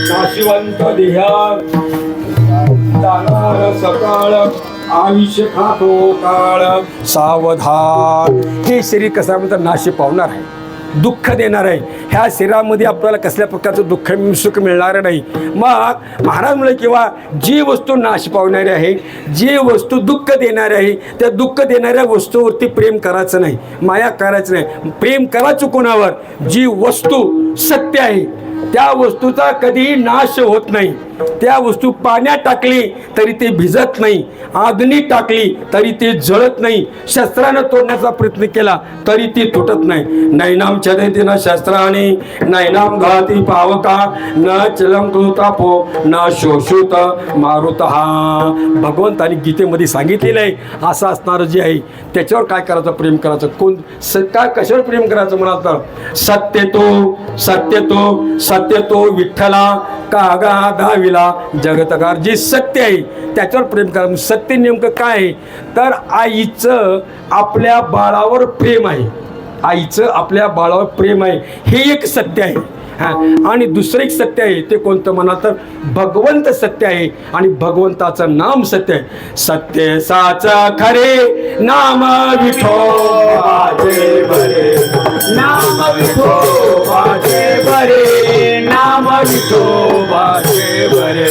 नाशिवंत देहात जाणार सकाळ आयुष्य खातो काळ सावधान. हे शरीर कसं म्हणतात नाशी पावणार आहे, दुःख देणार आहे. ह्या शरीरामध्ये आपल्याला कसल्या प्रकारचं दुःख सुख मिळणार नाही. मग महाराज म्हणे किंवा जी वस्तू नाश पावणारी आहे, जी वस्तू दुःख देणारी आहे, त्या दुःख देणाऱ्या वस्तूवरती प्रेम करायचं नाही, माया करायचं नाही. प्रेम करायचं कोणावर? जी वस्तू सत्य आहे त्या वस्तूचा कधीही नाश होत नाही. त्या वस्तू पाण्यात टाकली तरी ते भिजत नाही, अग्नीत टाकली तरी ते जळत नाही, शस्त्रानं तोडण्याचा प्रयत्न केला तरी ती तुटत नाही. नैनाम छदेति न शस्त्राणि नैनाम घाती पावका न चलम कृतापो न शोषुत मारुतः. भगवंताने गीतेमध्ये सांगितलेलं आहे असं असणारं जे आहे त्याच्यावर काय करायचं? प्रेम करायचं. कोण काय कशावर प्रेम करायचं म्हणाल तर सत्य तो विठ्ठला कागा दाविला जगतकार. जे सत्य आहे त्याच्यावर प्रेम करा. सत्य नेमकं काय आहे तर आईचं आपल्या बाळावर प्रेम आहे, आईचं आपल्या बाळावर प्रेम आहे, हे एक सत्य आहे. आणि दुसरं एक सत्य आहे ते कोणतं म्हणा तर भगवंत सत्य आहे आणि भगवंताचं नाम सत्य आहे. सत्य साच खरे नाम विठोबाचे बरे, नाम विठोबाचे बरे, नाम विठोबाचे बरे.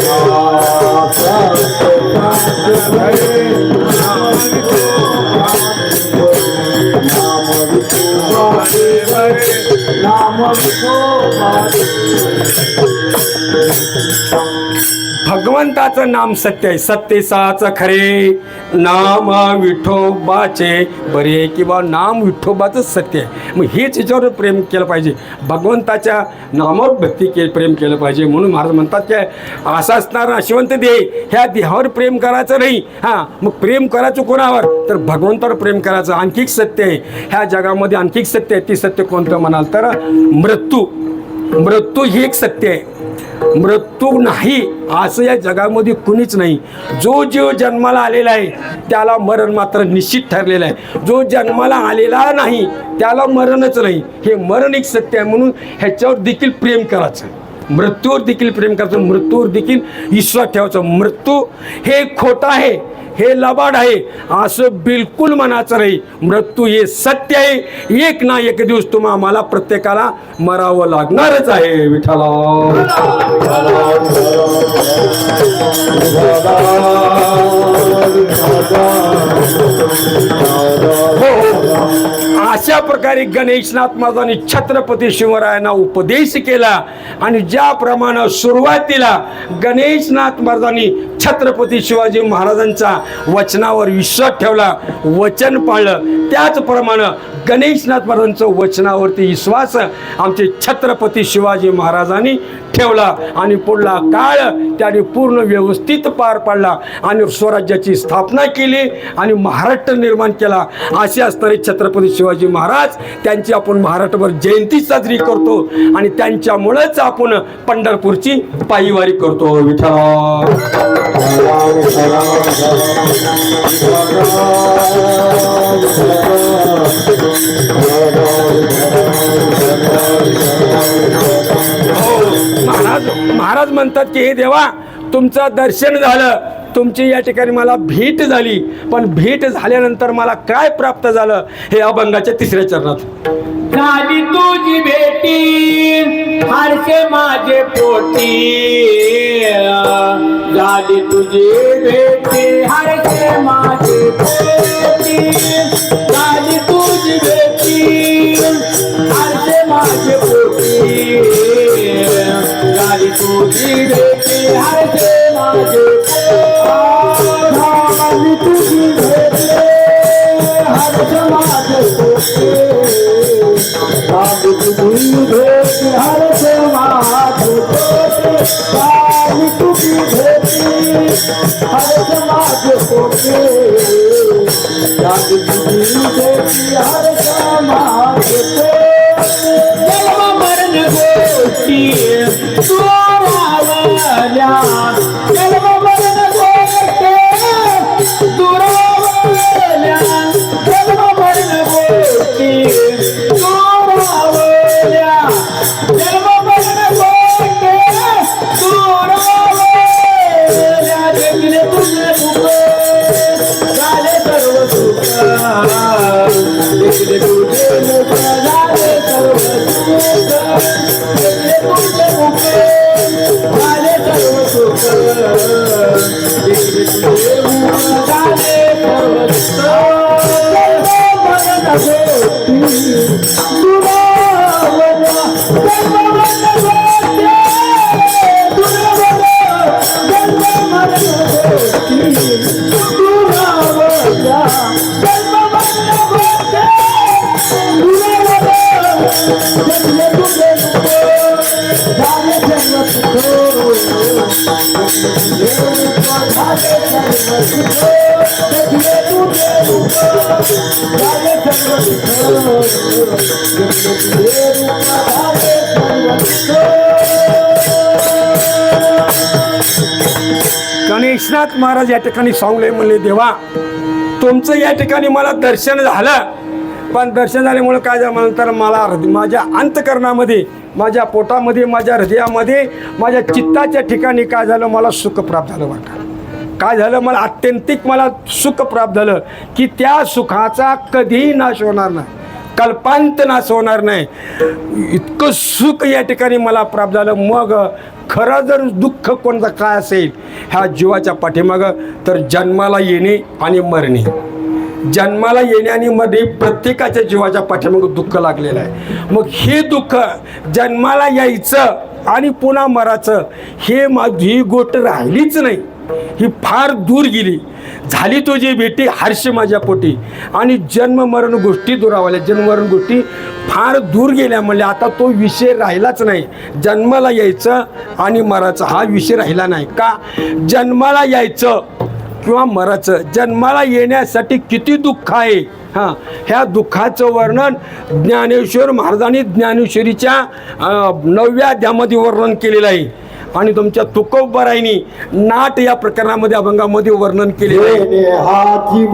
भगवंताचं नाम सत्य आहे. सत्य साच खरे नाम विठोबाचे बरे, किंवा नाम विठोबाचं सत्य आहे. मग हेच याच्यावर प्रेम केलं पाहिजे, भगवंताच्या नामावर भक्ती प्रेम केलं पाहिजे. म्हणून महाराज म्हणतात की असा असणारा नाशिवंत देह, ह्या देहावर प्रेम करायचं नाही. मग प्रेम करायचं कोणावर तर भगवंतावर प्रेम करायचं. आणखी एक सत्य आहे ह्या जगामध्ये, आणखी एक सत्य आहे. ती सत्य कोणतं म्हणाल तर मृत्यू ही एक सत्य आहे. मृत्यू नाही असं या जगामध्ये कुणीच नाही. जो जीव जन्माला आलेला आहे त्याला मरण मात्र निश्चित ठरलेलं आहे. जो जन्माला आलेला नाही त्याला मरणच नाही. हे मरण एक सत्य आहे. म्हणून ह्याच्यावर देखील प्रेम करायचं, मृत्यूवर देखील प्रेम करायचं, मृत्यूवर देखील विश्वास ठेवायचा. मृत्यू हे खोटं आहे, हे लबाड आहे असं बिलकुल म्हणायचं नाही. मृत्यू हे सत्य आहे. एक ना एक दिवस आम्हाला प्रत्येकाला मरावं लागणारच आहे. विठ्ठला अशा प्रकारे गणेशनाथ महाराजांनी छत्रपती शिवरायांना उपदेश केला. आणि ज्याप्रमाणे सुरुवातीला गणेशनाथ महाराजांनी छत्रपती शिवाजी महाराजांचा वचनावर विश्वास ठेवला, वचन पाळलं, त्याचप्रमाणे गणेशनाथ महाराजांचं वचनावरती विश्वास आमचे छत्रपती शिवाजी महाराजांनी ठेवला. आणि पुढला काळ त्याने पूर्ण व्यवस्थित पार पाडला आणि स्वराज्याची स्थापना केली आणि महाराष्ट्र निर्माण केला. असे असणारे छत्रपती शिवाजी महाराज, त्यांची आपण महाराष्ट्रभर जयंती साजरी करतो आणि त्यांच्यामुळेच आपण पंढरपूरची पायीवारी करतो. विठ्ठला महाराज म्हणतात की हे देवा, तुमचं दर्शन झालं, तुमची या ठिकाणी मला भेट झाली, पण भेट झाल्यानंतर मला काय प्राप्त झालं हे अभंगाच्या 3ऱ्या चरणात. झाली तुझी भेटी हर्षे माझे पोटी, झाली तुझी भेटी हर्षे माझे पोटी, झाली तुझी भेटी हर्षे माझे पोटी, झाली तुझी भेटी हर्षे माझे पोटी, झाली तुझी भेटी हर्षे माझे पोटी, झाली तुझी भेटी हर्षे माझे पोटी, झाली तुझी भेटी हर्षे माझे पोटी, झाली तुझी भेटी हर्षे माझे पोटी. जन्म मरण गोष्टी तू रावल्या, जन्म मरण गोष्टी तू रावल्या, जन्म मरण गोष्टी तू रावल्या, जन्म मरण घेतले तुझे मुख झाले सर्व सुख घेतले तुझे मुख झाले सर्व सुख गणेशनाथ महाराज या ठिकाणी सांगले म्हणले, देवा तुमचं या ठिकाणी मला दर्शन झालं, पण दर्शन झाल्यामुळे काय झालं म्हणतात, मला माझ्या अंतकरणामध्ये, माझ्या पोटामध्ये, माझ्या हृदयामध्ये, माझ्या चित्ताच्या ठिकाणी काय झालं, मला सुख प्राप्त झालं. बरं काय झालं, मला आत्यंतिक मला सुख प्राप्त झालं की त्या सुखाचा कधीही नाश होणार नाही, कल्पांत नाश होणार नाही. इतकं सुख या ठिकाणी मला प्राप्त झालं. मग खरं जर दुःख कोणतं काय असेल ह्या जीवाच्या पाठीमागं, तर जन्माला येणे आणि मरणे. जन्माला येणे आणि मरणे प्रत्येकाच्या जीवाच्या पाठीमागं दुःख लागलेलं आहे. मग हे दुःख जन्माला यायचं आणि पुन्हा मराचं, हे ही गोष्ट राहिलीच नाही, ही फार दूर गेली. झाली तुझी भेटी हर्ष माझ्या पोटी, आणि जन्म मरण गोष्टी दुरावल्या, जन्म मरण गोष्टी फार दूर गेल्या. म्हणले आता तो विषय राहिलाच नाही. जन्माला यायचं आणि मराचं हा विषय राहिला नाही. का? जन्माला यायचं किंवा मराचं, जन्माला येण्यासाठी किती दुःख आहे. हां, ह्या दुःखाचं वर्णन ज्ञानेश्वर महाराजांनी ज्ञानेश्वरीच्या 9व्या अध्यायामध्ये वर्णन केलेलं आहे. आणि तुमच्या तुकोबराईनी नाट या प्रकरणामध्ये अभंगामध्ये वर्णन केलेलं आहे. हाती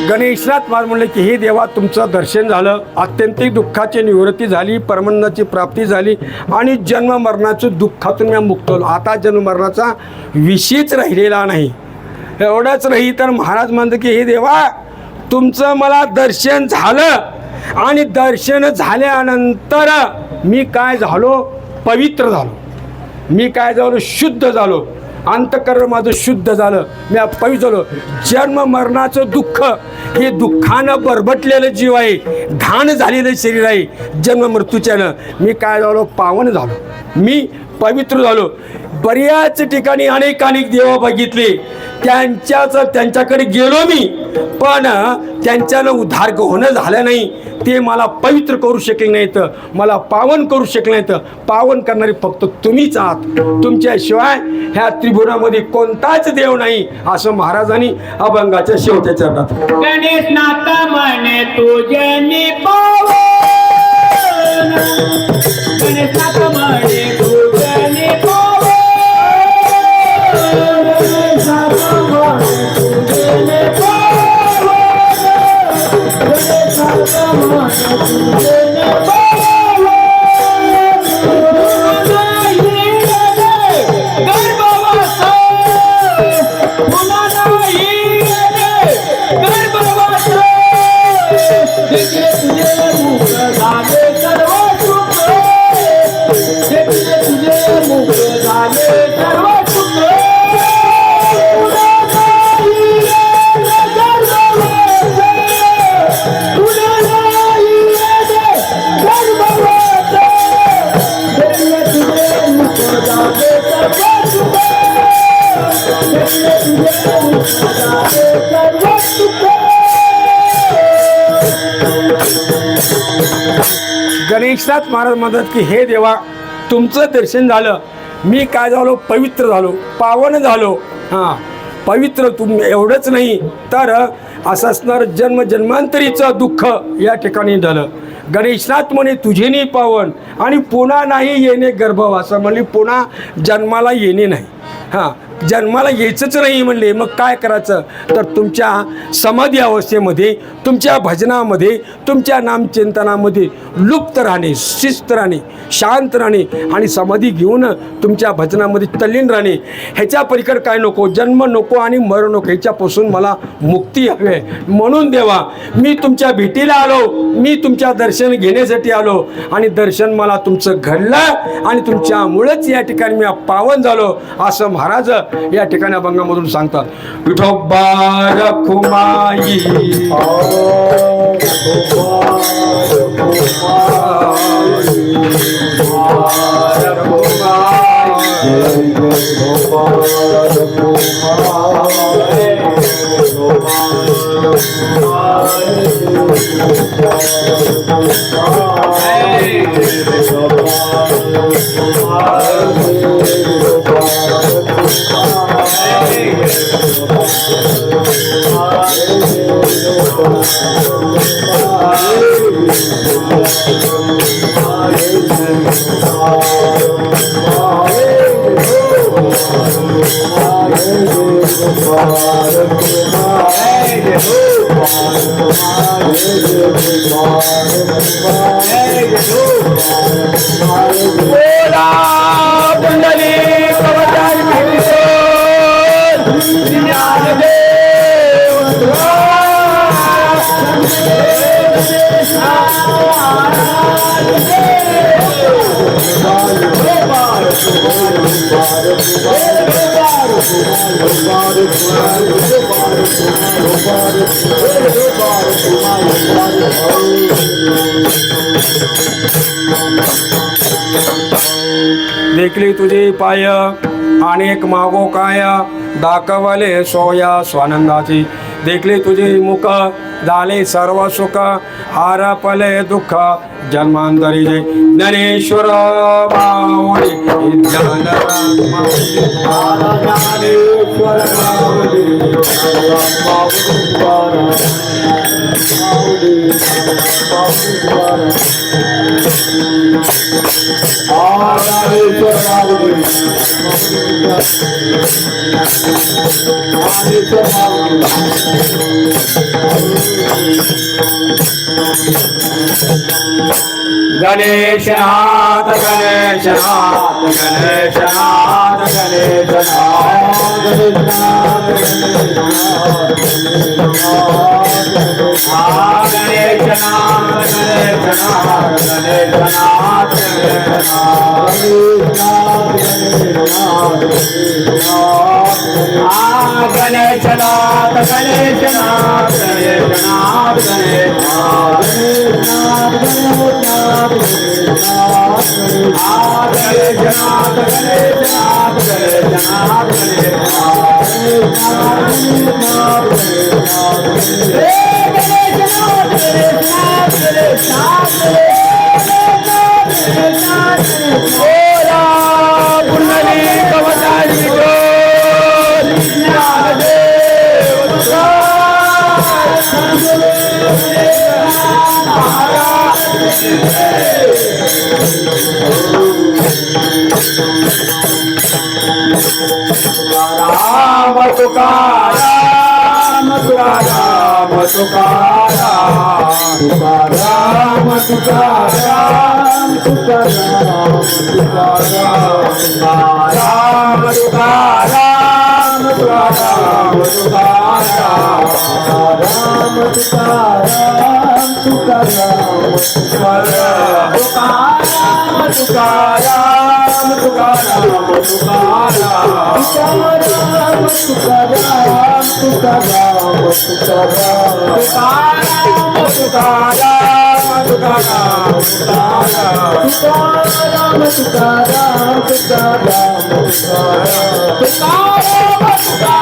गणेशनाथ महाराज म्हणले की हे देवा तुमचं दर्शन झालं, आत्यंतिक दुःखाची निवृत्ती झाली, परमानंदाची प्राप्ती झाली आणि जन्म मरणाचं दुःखातून मी मुक्त होलो. आता जन्म मरणाचा विषयच राहिलेला नाही. एवढंच नाही तर महाराज म्हणतात की हे देवा तुमचं मला दर्शन झालं आणि दर्शन झाल्यानंतर मी काय झालो, पवित्र झालो. मी काय झालो, शुद्ध झालो. अंतःकरण माझं शुद्ध झालं, मी पवित्र झालो. जन्म मरणाचं दुःख हे दुःखानं बरबटलेलं जीव आहे, घाण झालेलं शरीर आहे. जन्म मृत्यूच्यानं मी काय झालो, पावन झालो, मी पवित्र झालो. बऱ्याच ठिकाणी अनेक देव बघितले, त्यांच्याकडे गेलो मी, पण त्यांच्यानं उद्धार होणं झालं नाही. ते मला पवित्र करू शकले नाहीत, मला पावन करू शकले नाहीत. पावन करणारे फक्त तुम्हीच आहात. तुमच्याशिवाय ह्या त्रिभुवनामध्ये कोणताच देव नाही, असं महाराजांनी अभंगाच्या शेवटच्या चरणात. गणेशनाथ म्हणे तुझे पावन, गणेशनाथ म्हणे तुझे पावन, गणेशनाथ म्हणे तुझे पावन, गणेशनाथ म्हणे तुझे पावन. गर्भवास पुन्हा नाही गर्भवास, तुझे मुख झाले सर्व सुख, गणेशनाथ महाराज म्हणतात की हे देवा, तुमचं दर्शन झालं, मी काय झालो, पवित्र झालो, पावन झालो. हां, पवित्र तुम एवढंच नाही तर असं असणार जन्म जन्मांतरीचं दुःख या ठिकाणी झालं. गणेशनाथ म्हणे तुझेनी पावन आणि पुन्हा नाही येणे गर्भवास, म्हणले पुन्हा जन्माला येणे नाही. हां, जन्माला यायचंच नाही म्हणले. मग काय करायचं तर तुमच्या समाधी अवस्थेमध्ये, तुमच्या भजनामध्ये, तुमच्या नामचिंतनामध्ये लुप्त राहणे, शिस्त राहणे, शांत राहणे आणि समाधी घेऊन तुमच्या भजनामध्ये तल्लीन राहणे. ह्याच्या पलीकडे काय नको, जन्म नको आणि मरण नको, ह्याच्यापासून मला मुक्ती हवी आहे. म्हणून देवा, मी तुमच्या भेटीला आलो, मी तुमच्या दर्शन घेण्यासाठी आलो आणि दर्शन मला तुमचं घडलं आणि तुमच्यामुळेच या ठिकाणी मी पावन झालो, असं महाराज या ठिकाणी अभंगामधून सांगतात. विठोबा रखुमाई देखली तुझे पाय अनेक मागो काय, दाखवले सोया स्वानंदाची. देखले तुझे मुख झाले सर्व सुख, हारपले दुःख जन्मांतरी. जय ज्ञानेश्वर माऊली गणेशनाथ गणेशनाथ गणेशनाथ गणेशनाथ गणेशनाथ राम तुकाराम तुकाराम तुकाराम तुकाराम तुकाराम तुकाराम तुकाराम तुकाराम तुकाराम तुकाराम तुकाराम तुकाराम तुकाराम तुकाराम तुकाराम तुकाराम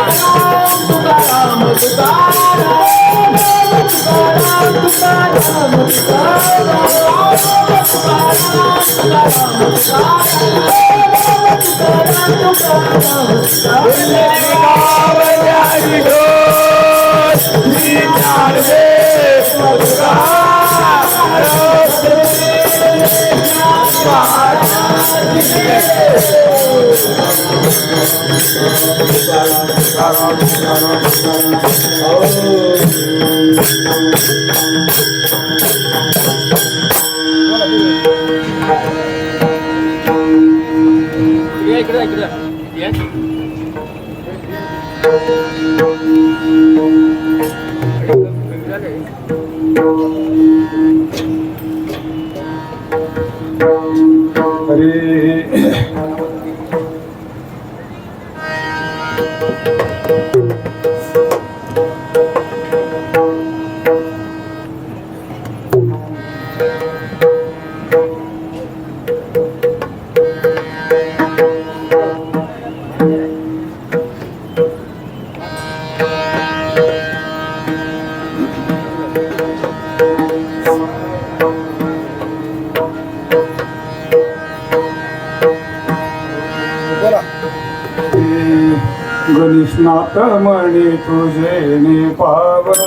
गणेशनाथ म्हणे तुझे ने पावन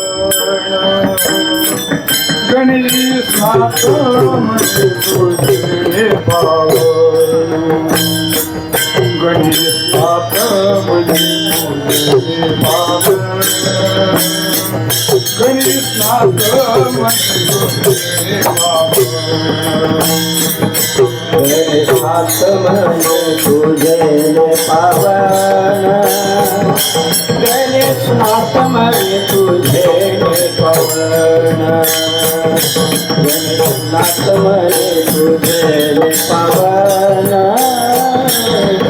गणेशनाथ म्हणे तुझे पावन गणेशनाथ म्हणे तुझे पावन गणेशनाथ म्हणे तुझे पावन गणेशनाथ म्हणे तुझे पावन गणेशनाथ म्हणे तुझे पावन गणेशनाथ म्हणे तुझे पावन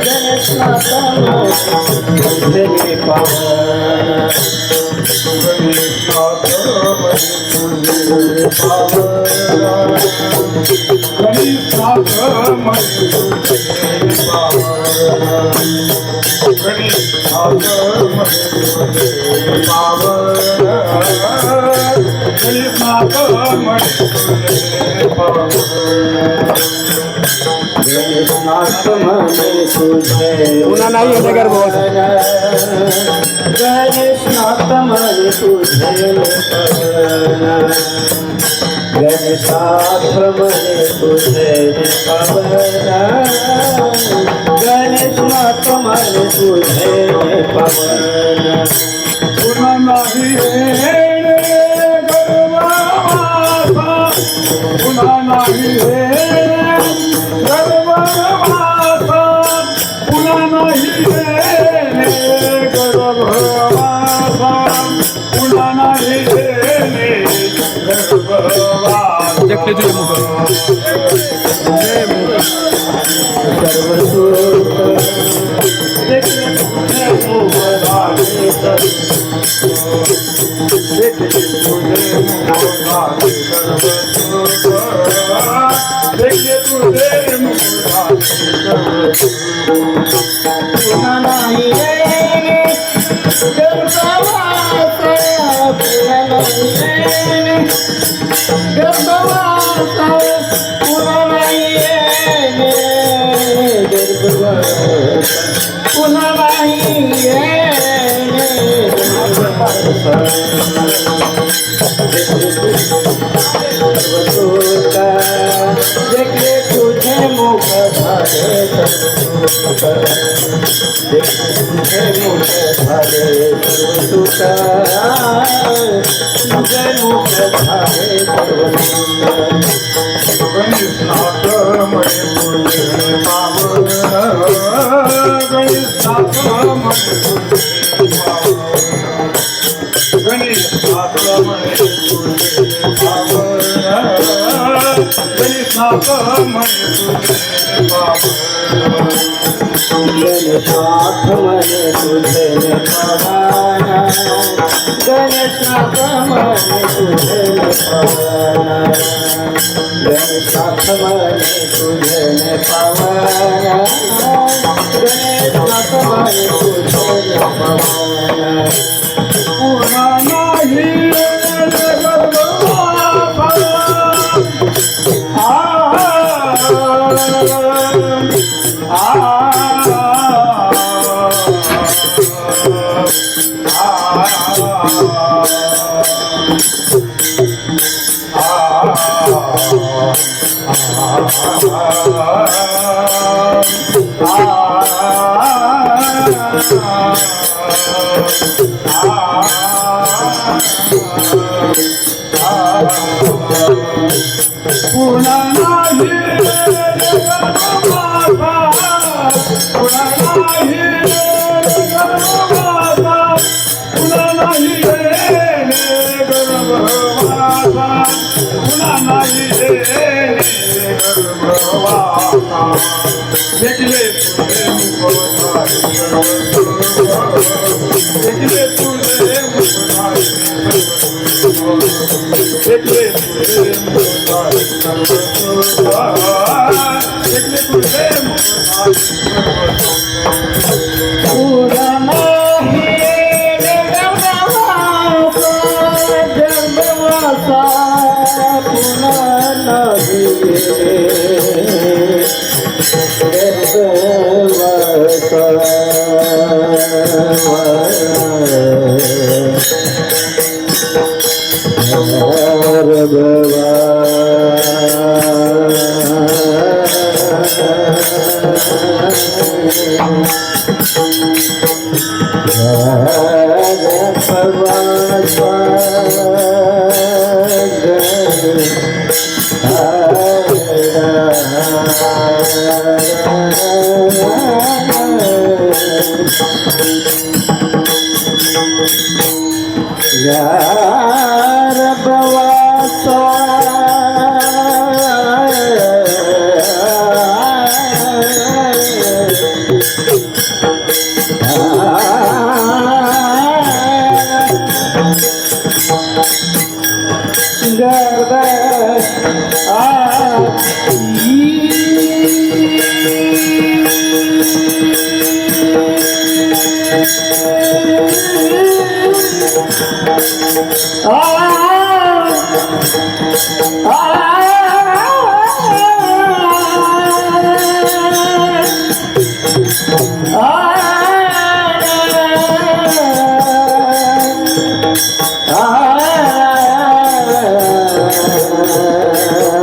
गणेशनाथ म्हणे तुझे पावन गणेशनाथ म्हणे तुझे पावन गणेशनाथ म्हणे तुझे पावन गणेशनाथ म्हणे तुझे पावन गणेशनाथ म्हणे तुझे पावन गणेशनाथ म्हणे तुझे पुन्हा नाही येते कर बोल गणेशनाथ म्हणे तुझे पावन गणेशनाथ म्हणे तुझे पावन गणेशनाथ म्हणे तुझे पावन पुन्हा नाही येणे गर्भाचा पुन्हा नाही येणे गर्भाचा पुन्हा नाही येणे गर्भाचा पुन्हा नाही येणे गर्भाचा देखले तुझे मुख धारे तुझे मुख धारे तुझे मुख धारे गणेशनाथ म्हणे तुझे पावन गणेशनाथ म्हणे तुझे पावन गणेशनाथ म्हणे तुझे पावन गणेशनाथ म्हणे तुझे पावन गणेशनाथ म्हणे तुझे पावन गणेशनाथ म्हणे तुझे पावन गणेशनाथ म्हणे तुझे पावन गणेशनाथ म्हणे तुझे पावन पूर्ण पुन्हा नाही पुन्हा नाही पुन्हा नाही गर्भवासा पुन्हा नाही गर्भवासा देखले देखले तुझे देखले देखले तुझे मुख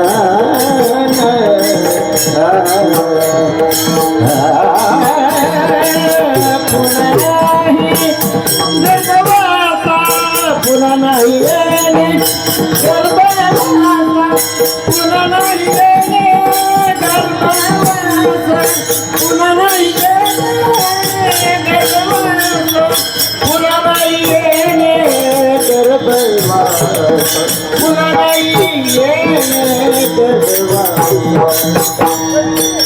झाले सर्व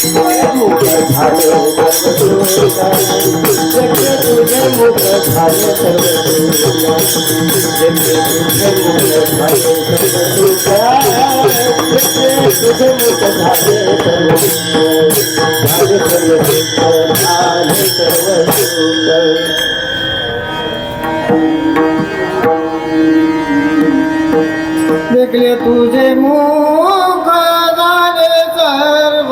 सुख देखले तुझे मुख झाले सर्व सुख देखले तुझे मुख झाले सर्व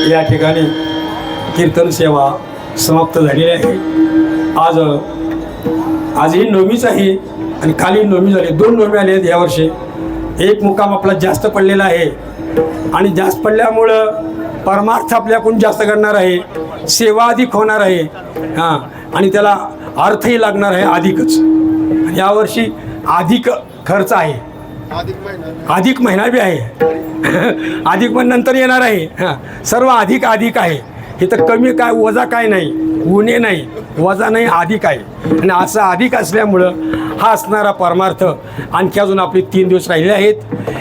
या ठिकाणी कीर्तन सेवा समाप्त झालेली आहे. आजही नवमीच आहे आणि कालही नवमी झाली. 2 नवमी आले आहेत यावर्षी. एक मुक्काम आपला जास्त पडलेला आहे आणि जास्त पडल्यामुळं परमार्थ आपल्याकडून जास्त करणार आहे, सेवा अधिक होणार आहे, हां, आणि त्याला अर्थही लागणार आहे अधिकच. आणि यावर्षी अधिक खर्च आहे, अधिक महिना बी आहे, अधिक महिना नंतर येणार आहे. हां, सर्व अधिक अधिक आहे. हे तर कमी काय वजा काय नाही, उणे नाही, वजा नाही, अधिक आहे. आणि असं अधिक असल्यामुळं हा असणारा परमार्थ आणखी अजून आपले 3 दिवस राहिले आहेत.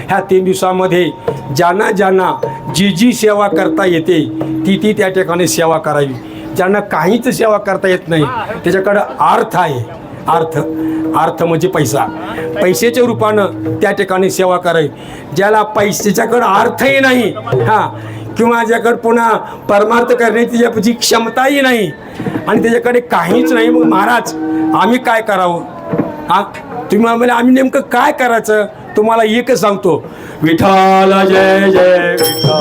ह्या 3 दिवसामध्ये ज्यांना ज्यांना जी जी सेवा करता येते ती ती त्या ठिकाणी सेवा करावी. ज्यांना काहीच सेवा करता येत नाही त्याच्याकडं अर्थ आहे, अर्थ म्हणजे पैसा, पैशाच्या रूपानं त्या ठिकाणी सेवा करावी. ज्याला पैशाच्याकडं अर्थही नाही, हां, किंवा ज्याकडं पुन्हा परमार्थ करण्याची त्याची क्षमताही नाही आणि त्याच्याकडे काहीच नाही, मग महाराज आम्ही काय करावं? हां, तुम्ही आम्हाला आम्ही नेमकं काय करायचं? तुम्हाला एकच सांगतो, विठ्ठल जय जय विठ्ठल.